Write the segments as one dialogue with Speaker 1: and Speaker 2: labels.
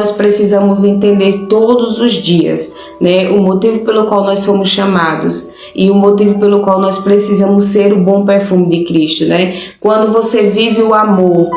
Speaker 1: nós precisamos entender todos os dias, né, o motivo pelo qual nós somos chamados e o motivo pelo qual nós precisamos ser o bom perfume de Cristo, né? Quando você vive o amor,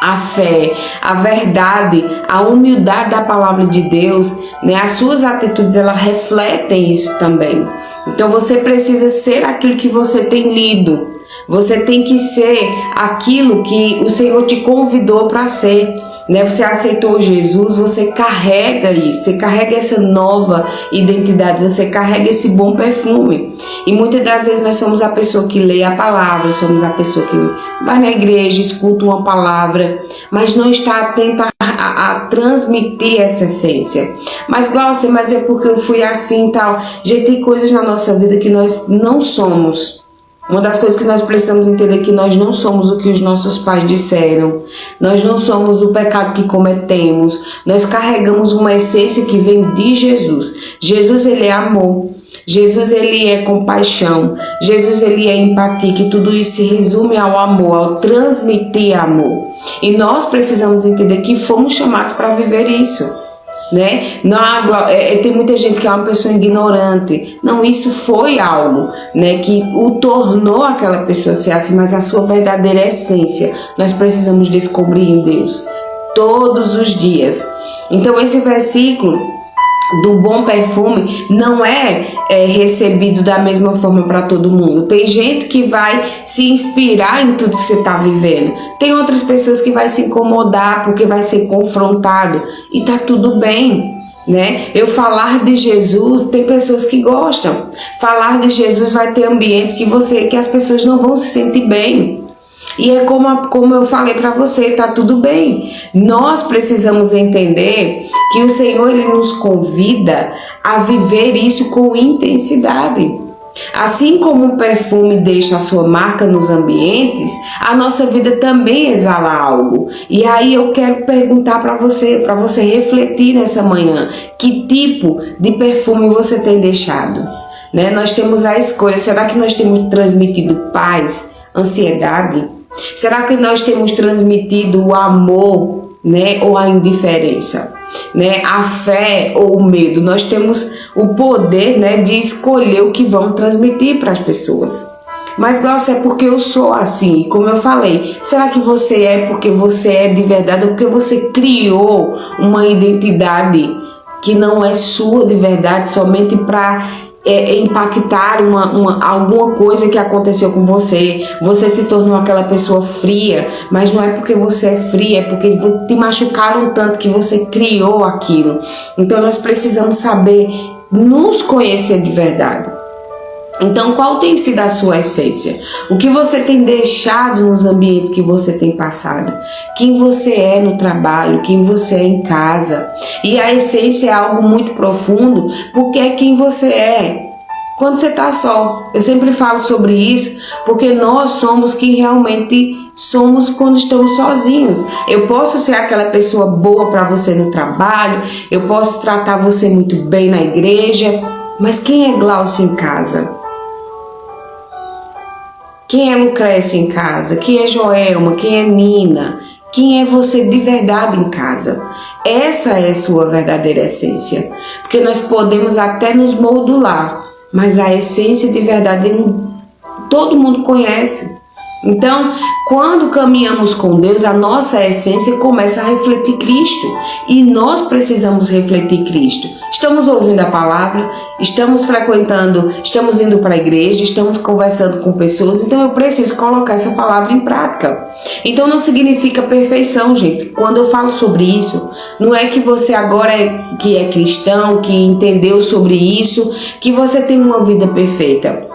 Speaker 1: a fé, a verdade, a humildade da palavra de Deus, né, as suas atitudes, elas refletem isso também. Então você precisa ser aquilo que você tem lido. Você tem que ser aquilo que o Senhor te convidou para ser, né? Você aceitou Jesus, você carrega isso, você carrega essa nova identidade, você carrega esse bom perfume. E muitas das vezes nós somos a pessoa que lê a palavra, somos a pessoa que vai na igreja, escuta uma palavra, mas não está atenta a transmitir essa essência. Mas Glaucia, mas é porque eu fui assim e tal. Gente, tem coisas na nossa vida que nós não somos. Uma das coisas que nós precisamos entender é que nós não somos o que os nossos pais disseram. Nós não somos o pecado que cometemos. Nós carregamos uma essência que vem de Jesus. Jesus, ele é amor. Jesus, ele é compaixão. Jesus, ele é empatia, que tudo isso se resume ao amor, ao transmitir amor. E nós precisamos entender que fomos chamados para viver isso. Né? Não, tem muita gente que é uma pessoa ignorante. Não, isso foi algo, né, que o tornou aquela pessoa ser assim, mas a sua verdadeira essência nós precisamos descobrir em Deus todos os dias. Então esse versículo do bom perfume não é recebido da mesma forma para todo mundo. Tem gente que vai se inspirar em tudo que você está vivendo. Tem outras pessoas que vai se incomodar porque vai ser confrontado. E tá tudo bem, né? Eu falar de Jesus, tem pessoas que gostam. Falar de Jesus vai ter ambientes que as pessoas não vão se sentir bem. E é como eu falei para você, tá tudo bem. Nós precisamos entender que o Senhor, ele nos convida a viver isso com intensidade. Assim como o perfume deixa a sua marca nos ambientes, a nossa vida também exala algo. E aí eu quero perguntar para você refletir nessa manhã, que tipo de perfume você tem deixado? Né? Nós temos a escolha, será que nós temos transmitido paz, ansiedade? Será que nós temos transmitido o amor, né, ou a indiferença, né, a fé ou o medo? Nós temos o poder, né, de escolher o que vamos transmitir para as pessoas. Mas Glaucia, é porque eu sou assim, como eu falei. Será que você é porque você é de verdade ou porque você criou uma identidade que não é sua de verdade somente para impactar alguma coisa que aconteceu com você? Você se tornou aquela pessoa fria, mas não é porque você é fria, é porque te machucaram tanto que você criou aquilo. Então nós precisamos saber nos conhecer de verdade. Então, qual tem sido a sua essência? O que você tem deixado nos ambientes que você tem passado? Quem você é no trabalho? Quem você é em casa? E a essência é algo muito profundo, porque é quem você é quando você está só. Eu sempre falo sobre isso, porque nós somos quem realmente somos quando estamos sozinhos. Eu posso ser aquela pessoa boa para você no trabalho, eu posso tratar você muito bem na igreja, mas quem é Glaucia em casa? Quem é Lucrécia em casa? Quem é Joelma? Quem é Nina? Quem é você de verdade em casa? Essa é a sua verdadeira essência. Porque nós podemos até nos modular, mas a essência de verdade todo mundo conhece. Então, quando caminhamos com Deus, a nossa essência começa a refletir Cristo. E nós precisamos refletir Cristo. Estamos ouvindo a palavra, estamos frequentando, estamos indo para a igreja, estamos conversando com pessoas. Então, eu preciso colocar essa palavra em prática. Então, não significa perfeição, gente. Quando eu falo sobre isso, não é que você agora que é cristão, que entendeu sobre isso, que você tem uma vida perfeita.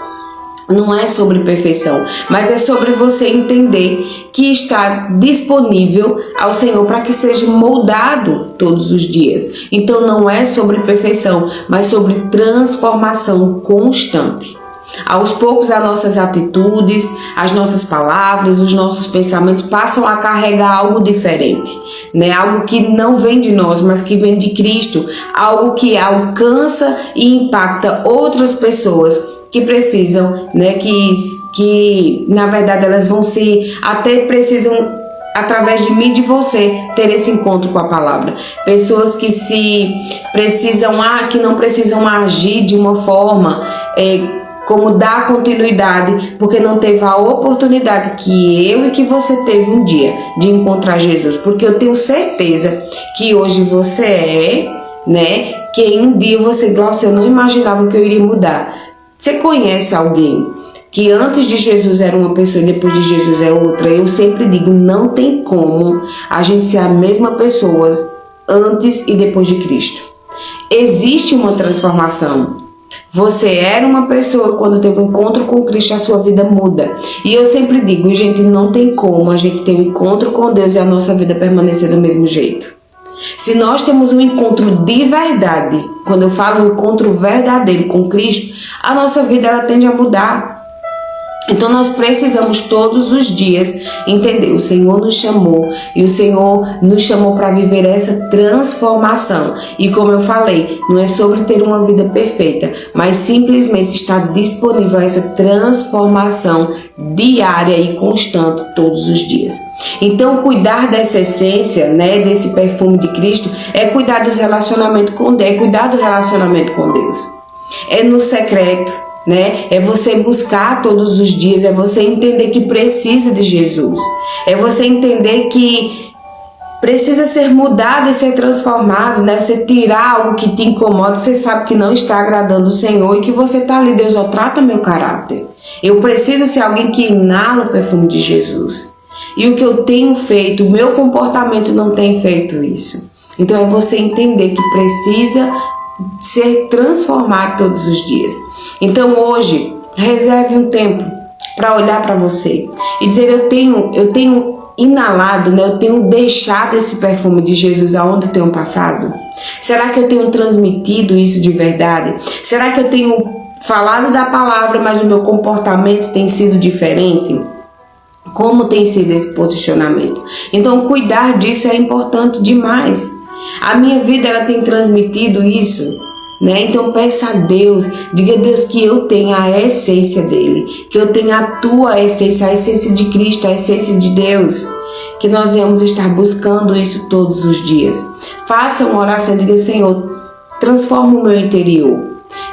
Speaker 1: Não é sobre perfeição, mas é sobre você entender que está disponível ao Senhor para que seja moldado todos os dias. Então não é sobre perfeição, mas sobre transformação constante. Aos poucos as nossas atitudes, as nossas palavras, os nossos pensamentos passam a carregar algo diferente, né? Algo que não vem de nós, mas que vem de Cristo, algo que alcança e impacta outras pessoas que precisam, né, que na verdade elas vão se, até precisam através de mim e de você, ter esse encontro com a palavra. Pessoas que que não precisam agir de uma forma como dar continuidade, porque não teve a oportunidade que eu e que você teve um dia de encontrar Jesus. Porque eu tenho certeza que hoje você né, que um dia você, Glaucia, eu não imaginava que eu iria mudar. Você conhece alguém que antes de Jesus era uma pessoa e depois de Jesus é outra? Eu sempre digo, não tem como a gente ser a mesma pessoa antes e depois de Cristo. Existe uma transformação. Você era uma pessoa, quando teve um encontro com Cristo, a sua vida muda. E eu sempre digo, gente, não tem como a gente ter um encontro com Deus e a nossa vida permanecer do mesmo jeito. Se nós temos um encontro de verdade, quando eu falo um encontro verdadeiro com Cristo, a nossa vida ela tende a mudar. Então nós precisamos todos os dias entender, o Senhor nos chamou e o Senhor nos chamou para viver essa transformação. E como eu falei, não é sobre ter uma vida perfeita, mas simplesmente estar disponível a essa transformação diária e constante todos os dias. Então cuidar dessa essência, né, desse perfume de Cristo, é cuidar dos relacionamentos com Deus, é cuidar do relacionamento com Deus. É no secreto, né? É você buscar todos os dias, é você entender que precisa de Jesus, é você entender que precisa ser mudado e ser transformado, né? Você tirar algo que te incomoda, você sabe que não está agradando o Senhor e que você está ali, Deus, ó, trata meu caráter. Eu preciso ser alguém que inala o perfume de Jesus. E o que eu tenho feito, o meu comportamento não tem feito isso. Então é você entender que precisa ser transformado todos os dias. Então hoje, reserve um tempo para olhar para você e dizer, eu tenho inalado, né? Eu tenho deixado esse perfume de Jesus aonde eu tenho passado? Será que eu tenho transmitido isso de verdade? Será que eu tenho falado da palavra, mas o meu comportamento tem sido diferente? Como tem sido esse posicionamento? Então cuidar disso é importante demais. A minha vida ela tem transmitido isso, né? Então peça a Deus, diga a Deus que eu tenho a essência dele, que eu tenho a tua essência, a essência de Cristo, a essência de Deus, que nós vamos estar buscando isso todos os dias. Faça uma oração, diga, Senhor, transforma o meu interior,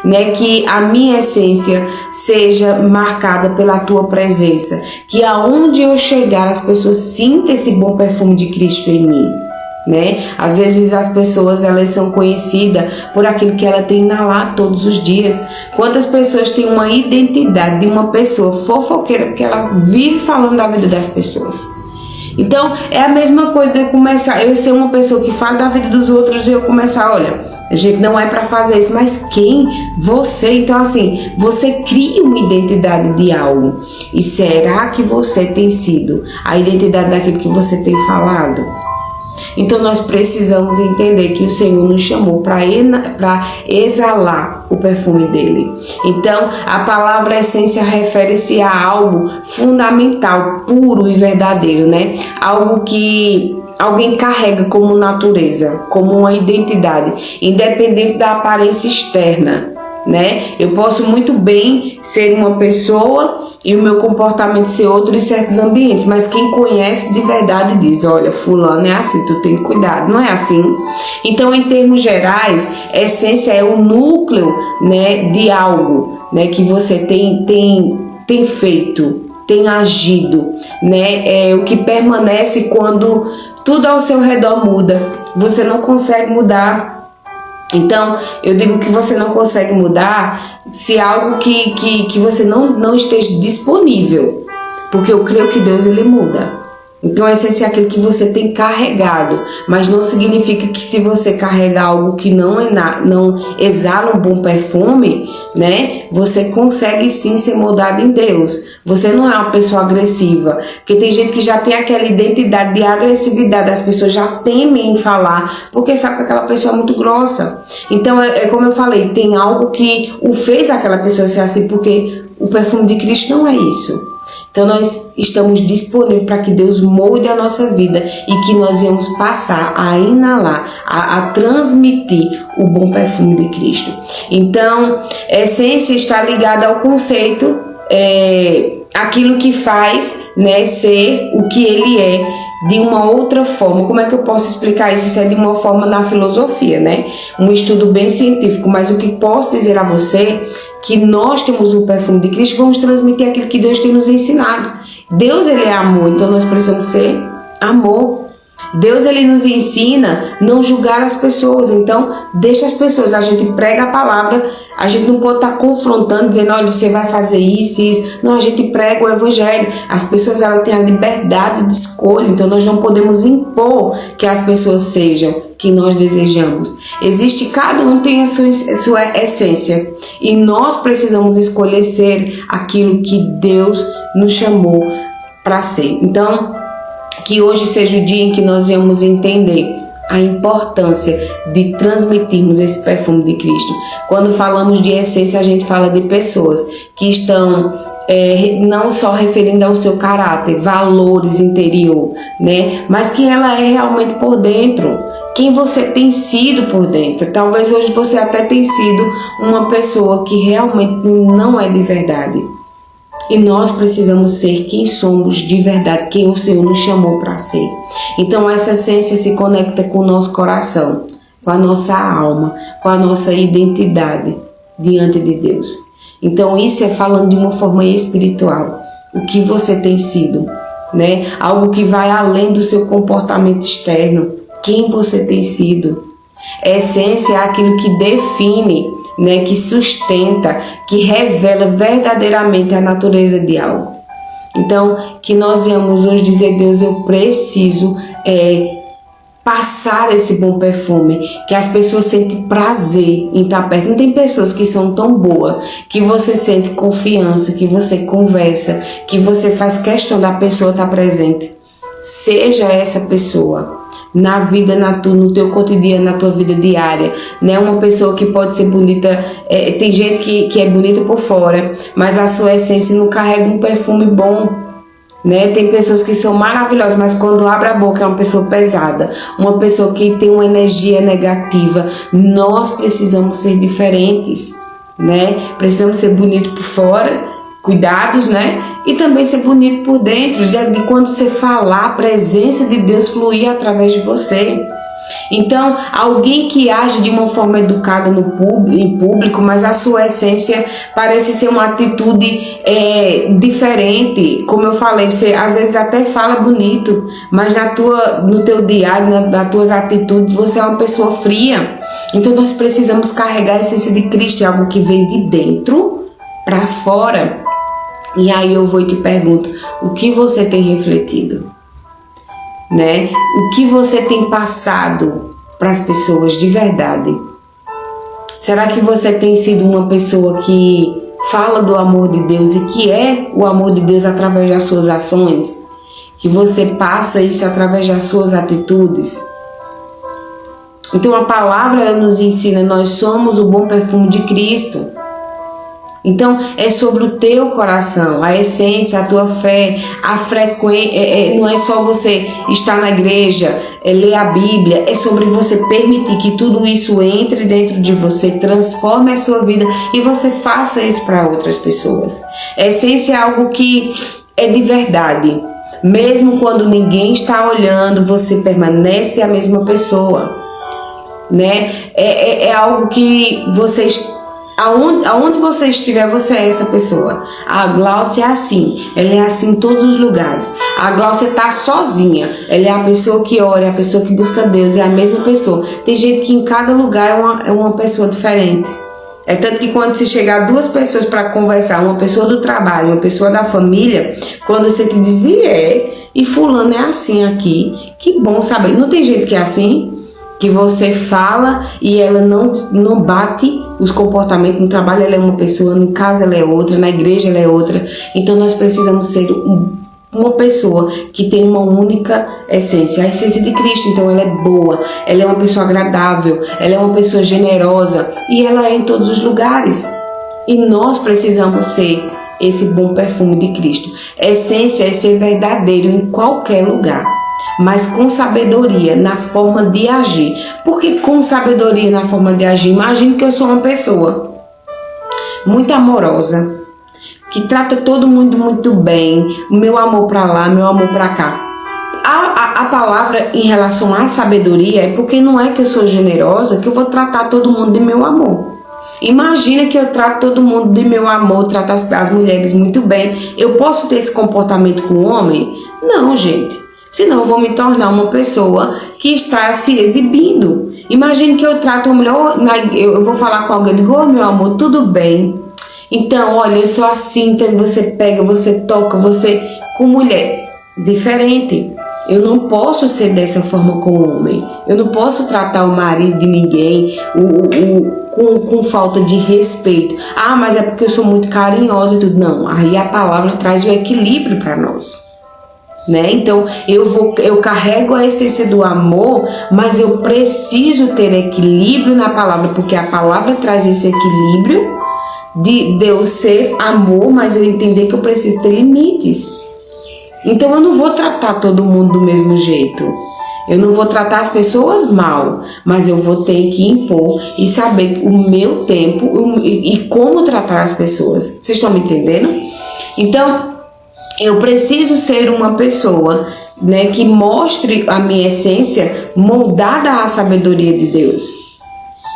Speaker 1: né? Que a minha essência seja marcada pela tua presença, que aonde eu chegar as pessoas sintam esse bom perfume de Cristo em mim. Né? Às vezes as pessoas elas são conhecidas por aquilo que ela tem inalado todos os dias. Quantas pessoas têm uma identidade de uma pessoa fofoqueira porque ela vive falando da vida das pessoas? Então é a mesma coisa de eu ser uma pessoa que fala da vida dos outros e eu começar, olha, a gente não é para fazer isso, mas quem? Você. Então assim, você cria uma identidade de algo. E será que você tem sido a identidade daquilo que você tem falado? Então nós precisamos entender que o Senhor nos chamou para exalar o perfume dele. Então a palavra essência refere-se a algo fundamental, puro e verdadeiro, né? Algo que alguém carrega como natureza, como uma identidade, independente da aparência externa, né? Eu posso muito bem ser uma pessoa e o meu comportamento ser outro em certos ambientes, mas quem conhece de verdade diz, olha, fulano é assim, tu tem cuidado, não é assim? Então, em termos gerais, essência é o núcleo, né, de algo, né, que você tem feito, tem agido, né? É o que permanece quando tudo ao seu redor muda, você não consegue mudar. Então, eu digo que você não consegue mudar se algo que você não esteja disponível, porque eu creio que Deus ele muda. Então, a essência é aquilo que você tem carregado, mas não significa que se você carrega algo que não exala um bom perfume, né, você consegue sim ser moldado em Deus. Você não é uma pessoa agressiva, porque tem gente que já tem aquela identidade de agressividade, as pessoas já temem em falar, porque sabe que aquela pessoa é muito grossa. Então, é como eu falei, tem algo que o fez aquela pessoa ser assim, porque o perfume de Cristo não é isso. Então nós estamos disponíveis para que Deus molde a nossa vida e que nós vamos passar a inalar, a transmitir o bom perfume de Cristo. Então, essência está ligada ao conceito, aquilo que faz, né, ser o que ele é. de uma outra forma. Como é que eu posso explicar isso? Isso é de uma forma na filosofia, né? Um estudo bem científico, mas o que posso dizer a você que nós temos o perfume de Cristo, vamos transmitir aquilo que Deus tem nos ensinado. Deus, ele é amor, então nós precisamos ser amor. Deus, ele nos ensina não julgar as pessoas, então deixa as pessoas, a gente prega a palavra, a gente não pode estar confrontando, dizendo, olha, você vai fazer isso, isso. Não, a gente prega o evangelho, as pessoas, elas têm a liberdade de escolha, então nós não podemos impor que as pessoas sejam quem nós desejamos. Cada um tem a sua essência, e nós precisamos escolher ser aquilo que Deus nos chamou para ser. Então, que hoje seja o dia em que nós vamos entender a importância de transmitirmos esse perfume de Cristo. Quando falamos de essência, a gente fala de pessoas que estão não só referindo ao seu caráter, valores interior, né? Mas que ela é realmente por dentro. Quem você tem sido por dentro. Talvez hoje você até tenha sido uma pessoa que realmente não é de verdade. E nós precisamos ser quem somos de verdade, quem o Senhor nos chamou para ser. Então essa essência se conecta com o nosso coração, com a nossa alma, com a nossa identidade diante de Deus. Então isso é falando de uma forma espiritual. O que você tem sido, né? Algo que vai além do seu comportamento externo. Quem você tem sido. A essência é aquilo que define, né, que sustenta, que revela verdadeiramente a natureza de algo. Então, que nós venhamos hoje dizer, Deus, eu preciso passar esse bom perfume, que as pessoas sentem prazer em estar perto. Não tem pessoas que são tão boas, que você sente confiança, que você conversa, que você faz questão da pessoa estar presente. Seja essa pessoa. Na vida, no teu cotidiano, na tua vida diária, né? Uma pessoa que pode ser bonita, tem gente que é bonita por fora, mas a sua essência não carrega um perfume bom, né? Tem pessoas que são maravilhosas, mas quando abre a boca é uma pessoa pesada, uma pessoa que tem uma energia negativa. Nós precisamos ser diferentes, né? Precisamos ser bonitos por fora, cuidados, né? E também ser bonito por dentro, de quando você falar, a presença de Deus fluir através de você. Então, alguém que age de uma forma educada em público, mas a sua essência parece ser uma atitude diferente. Como eu falei, você às vezes até fala bonito, mas no teu diário, nas tuas atitudes, você é uma pessoa fria. Então, nós precisamos carregar a essência de Cristo, é algo que vem de dentro para fora. E aí eu vou e te pergunto, o que você tem refletido? Né? O que você tem passado para as pessoas de verdade? Será que você tem sido uma pessoa que fala do amor de Deus e que é o amor de Deus através das suas ações? Que você passa isso através das suas atitudes? Então a palavra ela nos ensina, nós somos o bom perfume de Cristo. Então é sobre o teu coração, a essência, a tua fé, a frequência. Não é só você estar na igreja, ler a Bíblia, é sobre você permitir que tudo isso entre dentro de você, transforme a sua vida e você faça isso para outras pessoas. A essência é algo que é de verdade. Mesmo quando ninguém está olhando, você permanece a mesma pessoa, né? É algo que vocês... Aonde você estiver, você é essa pessoa. A Gláucia é assim, ela é assim em todos os lugares. A Gláucia está sozinha, ela é a pessoa que ora, é a pessoa que busca Deus, é a mesma pessoa. Tem gente que em cada lugar é uma pessoa diferente. É tanto que quando se chegar duas pessoas para conversar, uma pessoa do trabalho, uma pessoa da família, quando você te diz, e fulano é assim aqui, que bom saber. Não tem gente que é assim? Que você fala e ela não bate os comportamentos. No trabalho ela é uma pessoa, no casa ela é outra, na igreja ela é outra. Então nós precisamos ser uma pessoa que tem uma única essência, a essência de Cristo. Então ela é boa, ela é uma pessoa agradável, ela é uma pessoa generosa e ela é em todos os lugares. E nós precisamos ser esse bom perfume de Cristo. A essência é ser verdadeiro em qualquer lugar, mas com sabedoria na forma de agir. Porque com sabedoria na forma de agir, imagine que eu sou uma pessoa muito amorosa, que trata todo mundo muito bem, meu amor para lá, meu amor para cá. A palavra em relação à sabedoria é porque não é que eu sou generosa que eu vou tratar todo mundo de meu amor. Imagina que eu trato todo mundo de meu amor, trato as mulheres muito bem. Eu posso ter esse comportamento com o homem? Não, gente. Senão eu vou me tornar uma pessoa que está se exibindo. Imagine que eu trato uma mulher, eu vou falar com alguém, digo, meu amor, tudo bem. Então, olha, eu sou assim, então você pega, você toca, você... Com mulher, diferente. Eu não posso ser dessa forma com o homem. Eu não posso tratar o marido de ninguém com falta de respeito. Ah, mas é porque eu sou muito carinhosa e tudo. Não, aí a palavra traz o equilíbrio para nós. Né? Então eu carrego a essência do amor, mas eu preciso ter equilíbrio na palavra, porque a palavra traz esse equilíbrio de eu ser amor, mas eu entender que eu preciso ter limites. Então eu não vou tratar todo mundo do mesmo jeito. Eu não vou tratar as pessoas mal, mas eu vou ter que impor e saber o meu tempo e como tratar as pessoas. Vocês estão me entendendo? Então, eu preciso ser uma pessoa, né, que mostre a minha essência moldada à sabedoria de Deus.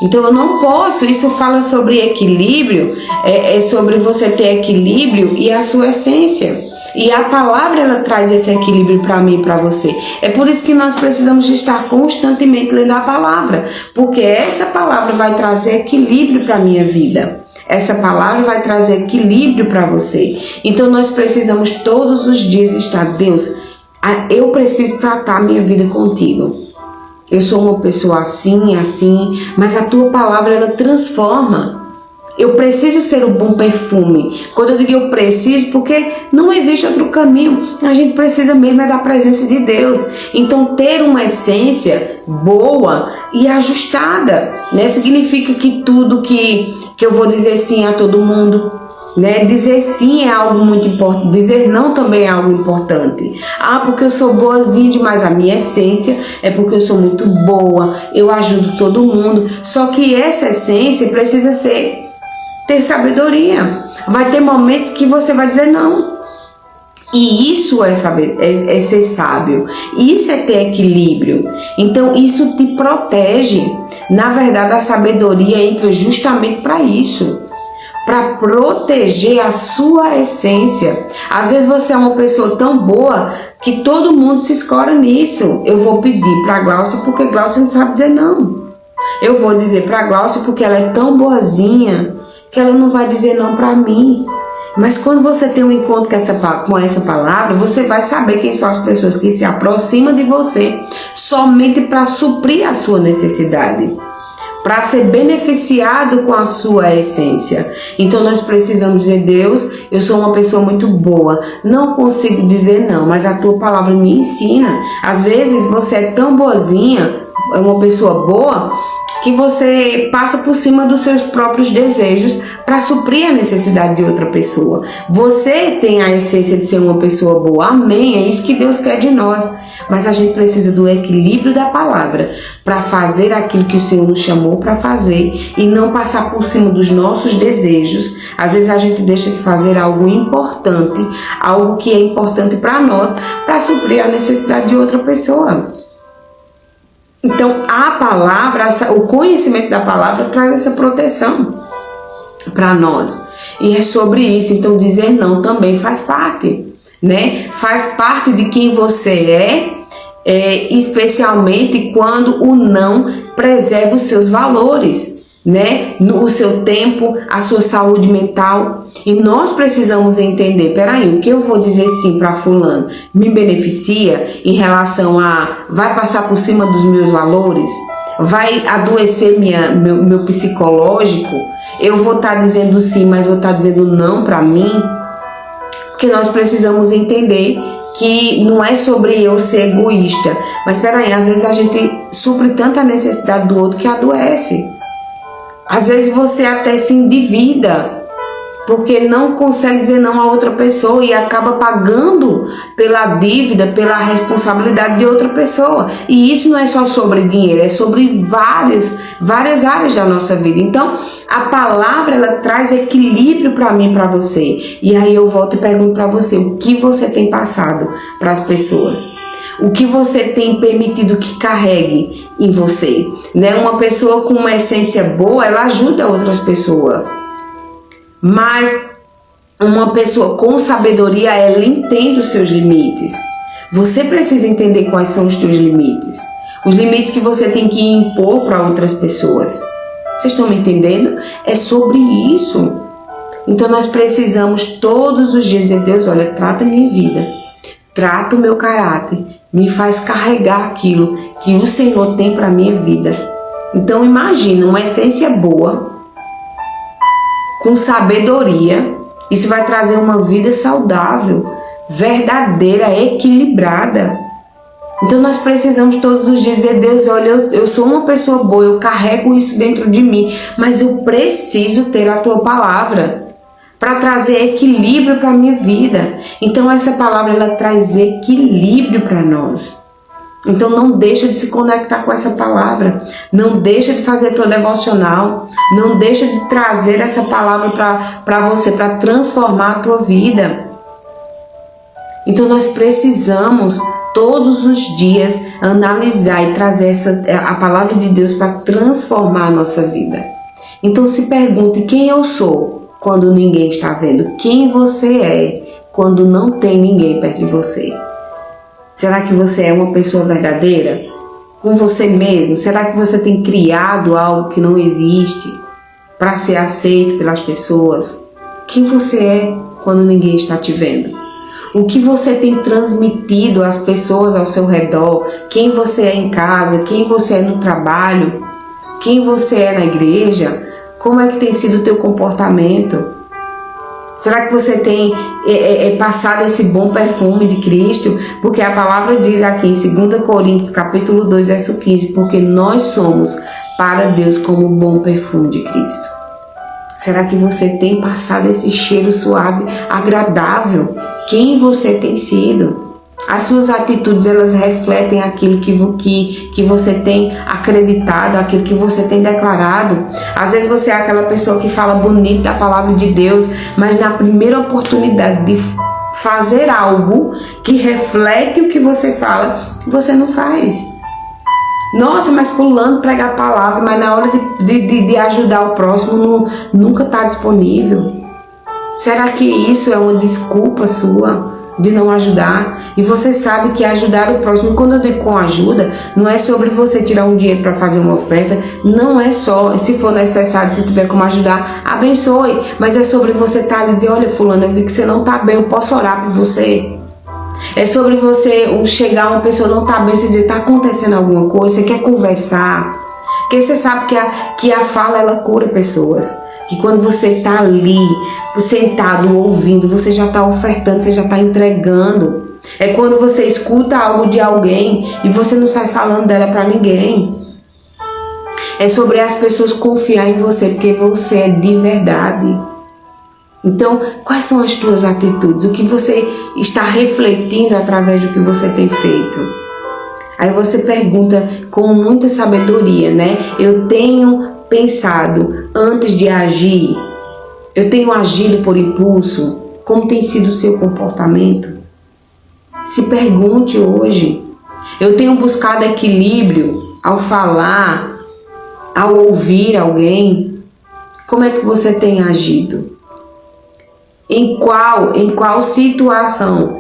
Speaker 1: Então eu não posso, isso fala sobre equilíbrio, é sobre você ter equilíbrio e a sua essência. E a palavra, ela traz esse equilíbrio para mim e para você. É por isso que nós precisamos estar constantemente lendo a palavra, porque essa palavra vai trazer equilíbrio para a minha vida. Essa palavra vai trazer equilíbrio para você. Então nós precisamos todos os dias estar, Deus, eu preciso tratar a minha vida contigo. Eu sou uma pessoa assim, mas a tua palavra, ela transforma. Eu preciso ser o bom perfume. Quando eu digo eu preciso, porque não existe outro caminho. A gente precisa mesmo da presença de Deus. Então ter uma essência boa e ajustada, né? Significa que tudo que eu vou dizer sim a todo mundo, né? Dizer sim é algo muito importante, dizer não também é algo importante. Ah, porque eu sou boazinha demais. A minha essência é porque eu sou muito boa, eu ajudo todo mundo. Só que essa essência precisa ter sabedoria. Vai ter momentos que você vai dizer não. E isso é ser sábio. Isso é ter equilíbrio. Então isso te protege. Na verdade, a sabedoria entra justamente para isso, para proteger a sua essência. Às vezes você é uma pessoa tão boa que todo mundo se escora nisso. Eu vou pedir para Glaucia porque Glaucia não sabe dizer não. Eu vou dizer para Glaucia porque ela é tão boazinha que ela não vai dizer não para mim. Mas quando você tem um encontro com essa palavra, você vai saber quem são as pessoas que se aproximam de você somente para suprir a sua necessidade, para ser beneficiado com a sua essência. Então nós precisamos dizer, Deus, eu sou uma pessoa muito boa, não consigo dizer não, mas a tua palavra me ensina. Às vezes você é tão boazinha, é uma pessoa boa, que você passa por cima dos seus próprios desejos para suprir a necessidade de outra pessoa. Você tem a essência de ser uma pessoa boa, amém, é isso que Deus quer de nós. Mas a gente precisa do equilíbrio da palavra para fazer aquilo que o Senhor nos chamou para fazer e não passar por cima dos nossos desejos. Às vezes a gente deixa de fazer algo importante, algo que é importante para nós, para suprir a necessidade de outra pessoa. Então a palavra, o conhecimento da palavra traz essa proteção para nós. E é sobre isso. Então dizer não também faz parte, né? Faz parte de quem você especialmente quando o não preserva os seus valores, né? O seu tempo, a sua saúde mental. E nós precisamos entender, peraí, o que eu vou dizer sim para fulano me beneficia em relação a, vai passar por cima dos meus valores? Vai adoecer meu psicológico? Eu vou estar dizendo sim, mas vou estar dizendo não para mim? Porque nós precisamos entender que não é sobre eu ser egoísta, mas peraí, às vezes a gente supre tanta necessidade do outro que adoece. Às vezes você até se endivida porque não consegue dizer não a outra pessoa e acaba pagando pela dívida, pela responsabilidade de outra pessoa. E isso não é só sobre dinheiro, é sobre várias áreas da nossa vida. Então, a palavra, ela traz equilíbrio para mim e para você. E aí eu volto e pergunto para você, o que você tem passado para as pessoas? O que você tem permitido que carregue em você, né? Uma pessoa com uma essência boa, ela ajuda outras pessoas. Mas uma pessoa com sabedoria, ela entende os seus limites. Você precisa entender quais são os seus limites. Os limites que você tem que impor para outras pessoas. Vocês estão me entendendo? É sobre isso. Então nós precisamos todos os dias dizer: Deus, olha, trata a minha vida. Trata o meu caráter. Me faz carregar aquilo que o Senhor tem para a minha vida. Então imagina uma essência boa, com sabedoria. Isso vai trazer uma vida saudável, verdadeira, equilibrada. Então nós precisamos todos os dias dizer: Deus, olha, eu sou uma pessoa boa, eu carrego isso dentro de mim, mas eu preciso ter a tua palavra para trazer equilíbrio para a minha vida. Então essa palavra, ela traz equilíbrio para nós. Então não deixa de se conectar com essa palavra, não deixa de fazer tua devocional, não deixa de trazer essa palavra para você, para transformar a tua vida. Então nós precisamos todos os dias analisar e trazer a palavra de Deus para transformar a nossa vida. Então se pergunte: quem eu sou quando ninguém está vendo? Quem você é quando não tem ninguém perto de você? Será que você é uma pessoa verdadeira com você mesmo? Será que você tem criado algo que não existe para ser aceito pelas pessoas? Quem você é quando ninguém está te vendo? O que você tem transmitido às pessoas ao seu redor? Quem você é em casa? Quem você é no trabalho? Quem você é na igreja? Como é que tem sido o teu comportamento? Será que você tem passado esse bom perfume de Cristo? Porque a palavra diz aqui em 2 Coríntios capítulo 2, verso 15, porque nós somos para Deus como um bom perfume de Cristo. Será que você tem passado esse cheiro suave, agradável? Quem você tem sido? As suas atitudes, elas refletem aquilo que você tem acreditado, aquilo que você tem declarado. Às vezes você é aquela pessoa que fala bonito da palavra de Deus, mas na primeira oportunidade de fazer algo que reflete o que você fala, você não faz. Nossa, mas fulano prega a palavra, mas na hora de ajudar o próximo nunca está disponível. Será que isso é uma desculpa sua de não ajudar? E você sabe que ajudar o próximo, quando eu digo com ajuda, não é sobre você tirar um dinheiro para fazer uma oferta, não é só, se for necessário, se tiver como ajudar, abençoe, mas é sobre você estar ali e dizer: olha fulano, eu vi que você não está bem, eu posso orar por você. É sobre você chegar uma pessoa não está bem, você dizer: está acontecendo alguma coisa, você quer conversar, porque você sabe que a fala, ela cura pessoas. Que quando você está ali, sentado, ouvindo, você já está ofertando, você já está entregando. É quando você escuta algo de alguém e você não sai falando dela para ninguém. É sobre as pessoas confiar em você, porque você é de verdade. Então, quais são as tuas atitudes? O que você está refletindo através do que você tem feito? Aí você pergunta com muita sabedoria, né? Eu tenho pensado antes de agir? Eu tenho agido por impulso? Como tem sido o seu comportamento? Se pergunte hoje. Eu tenho buscado equilíbrio ao falar, ao ouvir alguém? Como é que você tem agido? Em qual situação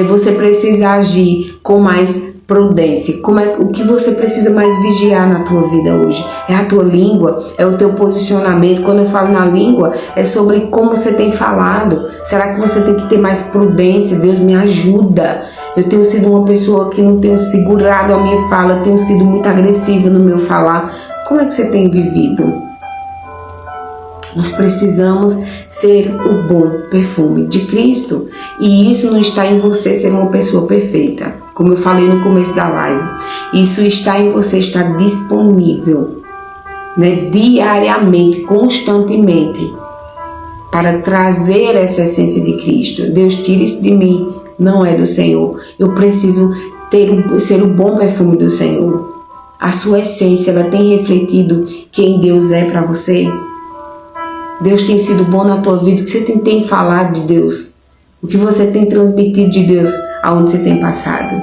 Speaker 1: você precisa agir com mais prudência? O que você precisa mais vigiar na tua vida hoje? É a tua língua? É o teu posicionamento? Quando eu falo na língua, é sobre como você tem falado. Será que você tem que ter mais prudência? Deus me ajuda. Eu tenho sido uma pessoa que não tenho segurado a minha fala, eu tenho sido muito agressiva no meu falar. Como é que você tem vivido? Nós precisamos ser o bom perfume de Cristo. E isso não está em você ser uma pessoa perfeita. Como eu falei no começo da live. Isso está em você estar disponível, né, diariamente, constantemente, para trazer essa essência de Cristo. Deus, tira isso de mim, não é do Senhor. Eu preciso ser o bom perfume do Senhor. A sua essência, ela tem refletido quem Deus é para você? Deus tem sido bom na tua vida? O que você tem falado de Deus? O que você tem transmitido de Deus aonde você tem passado?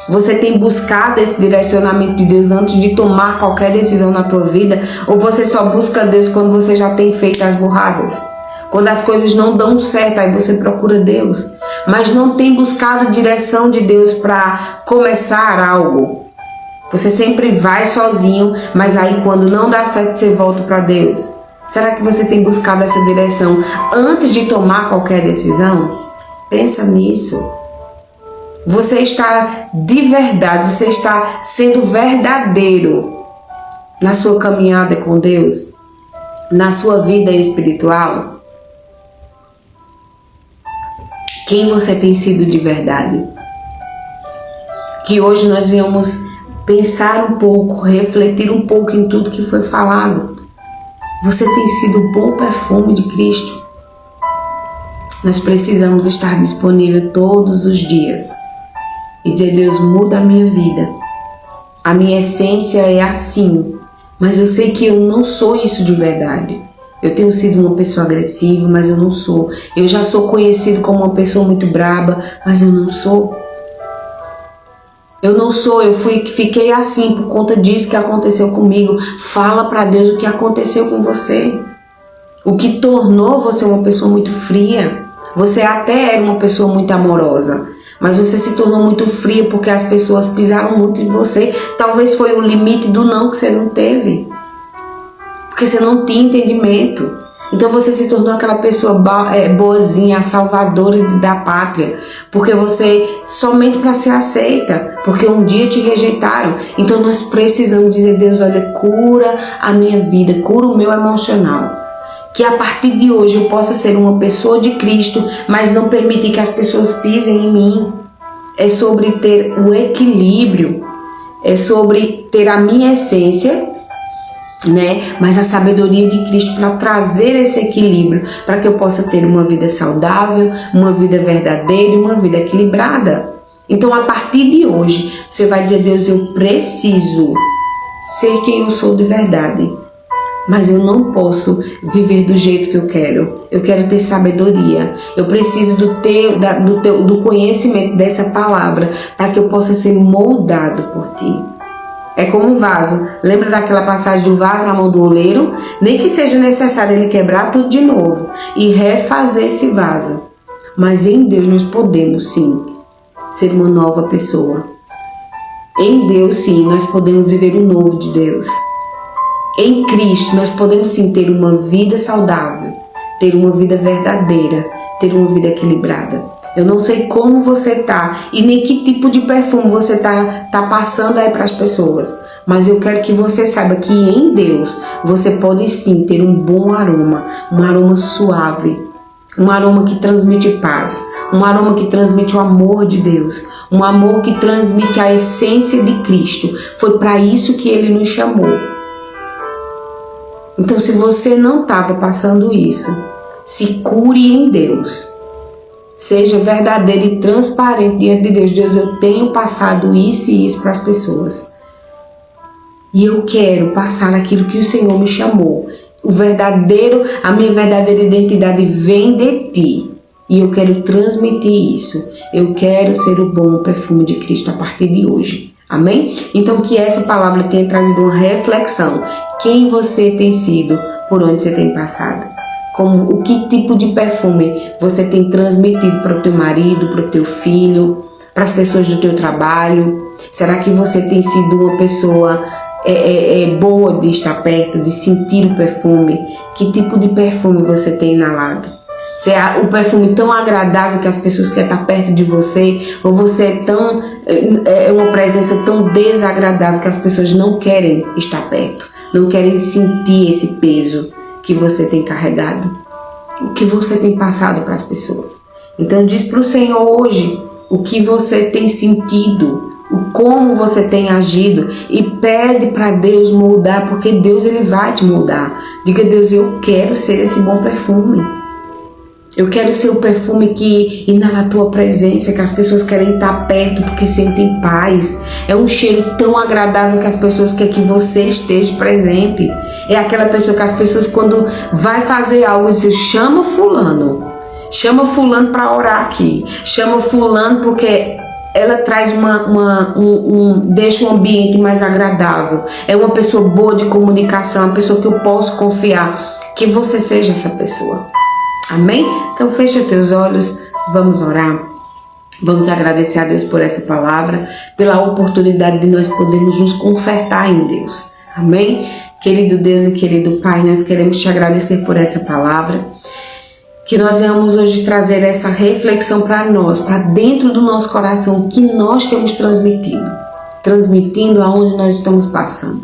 Speaker 1: Você tem buscado esse direcionamento de Deus antes de tomar qualquer decisão na tua vida? Ou você só busca Deus quando você já tem feito as burradas? Quando as coisas não dão certo, aí você procura Deus. Mas não tem buscado direção de Deus para começar algo. Você sempre vai sozinho, mas aí quando não dá certo, você volta para Deus. Será que você tem buscado essa direção antes de tomar qualquer decisão? Pensa nisso. Você está de verdade, você está sendo verdadeiro na sua caminhada com Deus, na sua vida espiritual? Quem você tem sido de verdade? Que hoje nós venhamos pensar um pouco, refletir um pouco em tudo que foi falado. Você tem sido o bom perfume de Cristo? Nós precisamos estar disponível todos os dias e dizer: Deus, muda a minha vida. A minha essência é assim, mas eu sei que eu não sou isso de verdade. Eu tenho sido uma pessoa agressiva, mas eu não sou. Eu já sou conhecido como uma pessoa muito braba, mas eu não sou. Eu não sou, fiquei assim por conta disso que aconteceu comigo. Fala para Deus o que aconteceu com você. O que tornou você uma pessoa muito fria. Você até era uma pessoa muito amorosa, mas você se tornou muito fria porque as pessoas pisaram muito em você. Talvez foi o limite do não que você não teve. Porque você não tinha entendimento. Então você se tornou aquela pessoa boazinha, a salvadora da pátria, porque você somente para ser aceita, porque um dia te rejeitaram. Então nós precisamos dizer: Deus, olha, cura a minha vida, cura o meu emocional, que a partir de hoje eu possa ser uma pessoa de Cristo, mas não permitir que as pessoas pisem em mim. É sobre ter o equilíbrio, é sobre ter a minha essência, mas a sabedoria de Cristo para trazer esse equilíbrio, para que eu possa ter uma vida saudável, uma vida verdadeira e uma vida equilibrada. Então, a partir de hoje, você vai dizer: Deus, eu preciso ser quem eu sou de verdade, mas eu não posso viver do jeito que eu quero. Eu quero ter sabedoria. Eu preciso do conhecimento dessa palavra para que eu possa ser moldado por ti. É como um vaso. Lembra daquela passagem do vaso na mão do oleiro? Nem que seja necessário ele quebrar tudo de novo e refazer esse vaso. Mas em Deus nós podemos sim ser uma nova pessoa. Em Deus sim nós podemos viver o novo de Deus. Em Cristo nós podemos sim ter uma vida saudável, ter uma vida verdadeira, ter uma vida equilibrada. Eu não sei como você tá e nem que tipo de perfume você tá passando aí para as pessoas, mas eu quero que você saiba que em Deus você pode sim ter um bom aroma, um aroma suave, um aroma que transmite paz, um aroma que transmite o amor de Deus, um amor que transmite a essência de Cristo. Foi para isso que Ele nos chamou. Então, se você não estava passando isso, se cure em Deus. Seja verdadeiro e transparente diante de Deus. Deus, eu tenho passado isso e isso para as pessoas. E eu quero passar aquilo que o Senhor me chamou. A minha verdadeira identidade vem de Ti. E eu quero transmitir isso. Eu quero ser o bom perfume de Cristo a partir de hoje. Amém? Então que essa palavra tenha trazido uma reflexão. Quem você tem sido, por onde você tem passado. O que tipo de perfume você tem transmitido para o teu marido, para o teu filho, para as pessoas do teu trabalho? Será que você tem sido uma pessoa boa de estar perto, de sentir o perfume? Que tipo de perfume você tem inalado? Se é o perfume tão agradável que as pessoas querem estar perto de você, ou você é uma presença tão desagradável que as pessoas não querem estar perto, não querem sentir esse peso que você tem carregado, o que você tem passado para as pessoas. Então diz para o Senhor hoje o que você tem sentido, como você tem agido, e pede para Deus moldar, porque Deus ele vai te moldar. Diga: Deus, eu quero ser esse bom perfume. Eu quero ser o perfume que inala a tua presença, que as pessoas querem estar perto porque sentem paz. É um cheiro tão agradável que as pessoas querem que você esteja presente. É aquela pessoa que as pessoas, quando vai fazer algo, dizem: chama fulano para orar aqui. Chama fulano porque ela traz deixa um ambiente mais agradável. É uma pessoa boa de comunicação, uma pessoa que eu posso confiar. Que você seja essa pessoa. Amém? Então fecha teus olhos, vamos orar. Vamos agradecer a Deus por essa palavra, pela oportunidade de nós podermos nos consertar em Deus. Amém? Querido Deus e querido Pai, nós queremos te agradecer por essa palavra. Que nós venhamos hoje trazer essa reflexão para nós, para dentro do nosso coração, o que nós temos transmitindo aonde nós estamos passando.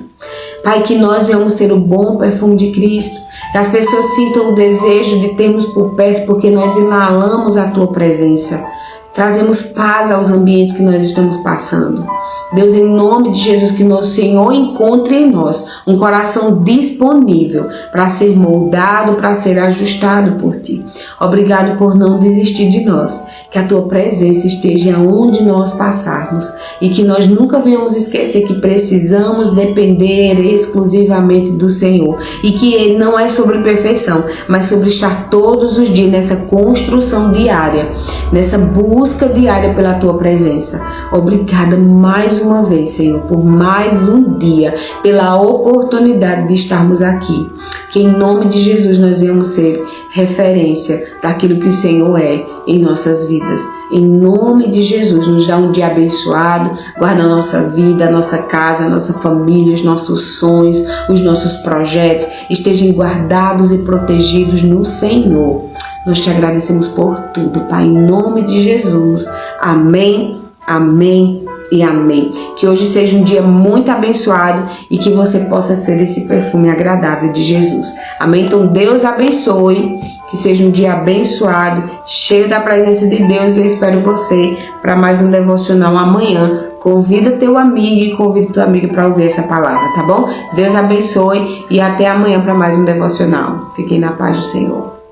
Speaker 1: Pai, que nós venhamos ser o bom perfume de Cristo, que as pessoas sintam o desejo de termos por perto, porque nós inalamos a Tua presença. Trazemos paz aos ambientes que nós estamos passando. Deus, em nome de Jesus, que nosso Senhor encontre em nós um coração disponível para ser moldado, para ser ajustado por Ti. Obrigado por não desistir de nós. Que a Tua presença esteja onde nós passarmos e que nós nunca venhamos esquecer que precisamos depender exclusivamente do Senhor e que Ele não é sobre perfeição, mas sobre estar todos os dias nessa construção diária, nessa busca diária pela Tua presença. Obrigada mais uma vez, Senhor, por mais um dia, pela oportunidade de estarmos aqui. Que em nome de Jesus nós venhamos ser referência daquilo que o Senhor é em nossas vidas. Em nome de Jesus, nos dá um dia abençoado, guarda a nossa vida, a nossa casa, a nossa família, os nossos sonhos, os nossos projetos, estejam guardados e protegidos no Senhor. Nós te agradecemos por tudo, Pai, em nome de Jesus. Amém, amém e amém. Que hoje seja um dia muito abençoado e que você possa ser esse perfume agradável de Jesus. Amém? Então Deus abençoe, que seja um dia abençoado, cheio da presença de Deus. Eu espero você para mais um devocional amanhã. Convida teu amigo e convida tua amiga para ouvir essa palavra, tá bom? Deus abençoe e até amanhã para mais um devocional. Fiquem na paz do Senhor.